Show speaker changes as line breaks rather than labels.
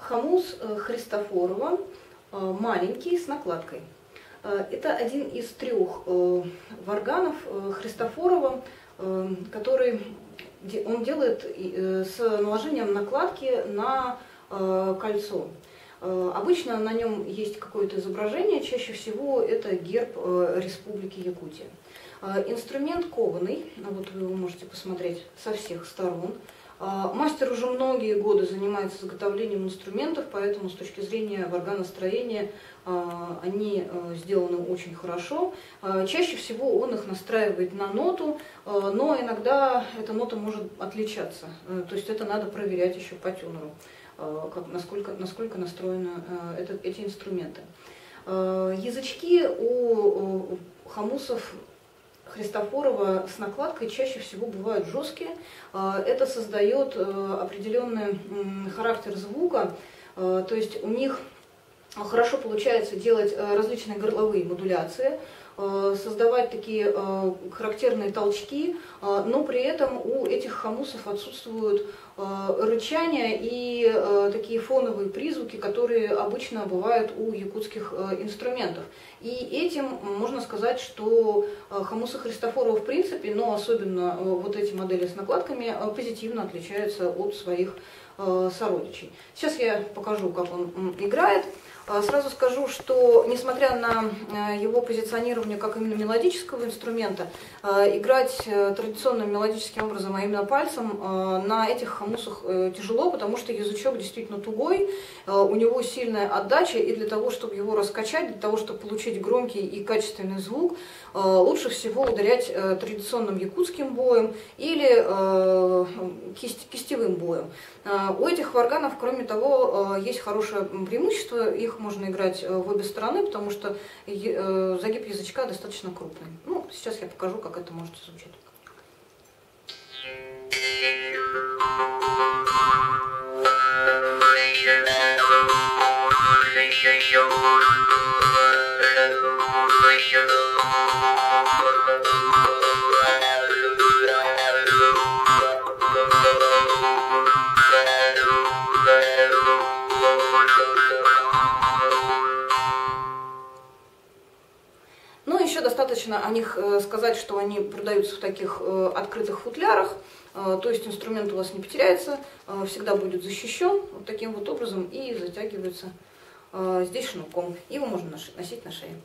Хомус Христофорова, маленький, с накладкой. Это один из трех варганов Христофорова, который он делает с наложением накладки на кольцо. Обычно на нем есть какое-то изображение, чаще всего это герб Республики Якутия. Инструмент кованый, вот вы его можете посмотреть со всех сторон. Мастер уже многие годы занимается изготовлением инструментов, поэтому с точки зрения варганостроения они сделаны очень хорошо. Чаще всего он их настраивает на ноту, но иногда эта нота может отличаться. То есть это надо проверять еще по тюнеру, насколько настроены эти инструменты. Язычки у хомусов Христофорова с накладкой чаще всего бывают жесткие. Это создает определенный характер звука, то есть у них хорошо получается делать различные горловые модуляции, создавать такие характерные толчки, но при этом у этих хомусов отсутствуют рычания и такие фоновые призвуки, которые обычно бывают у якутских инструментов. И этим можно сказать, что хомусы Христофорова в принципе, но особенно вот эти модели с накладками, позитивно отличаются от своих сородичей. Сейчас я покажу, как он играет. Сразу скажу, что несмотря на его позиционирование как именно мелодического инструмента, играть традиционным мелодическим образом, а именно пальцем, на этих хомусах тяжело, потому что язычок действительно тугой, у него сильная отдача, и для того, чтобы его раскачать, для того, чтобы получить громкий и качественный звук, лучше всего ударять традиционным якутским боем или кистевым боем. У этих варганов, кроме того, есть хорошее преимущество, их можно играть в обе стороны, потому что загиб язычка достаточно крупный. Ну, сейчас я покажу, как это может звучать. Ну, еще достаточно о них сказать, что они продаются в таких открытых футлярах, то есть инструмент у вас не потеряется, всегда будет защищен вот таким вот образом и затягивается здесь шнурком. Его можно носить на шее.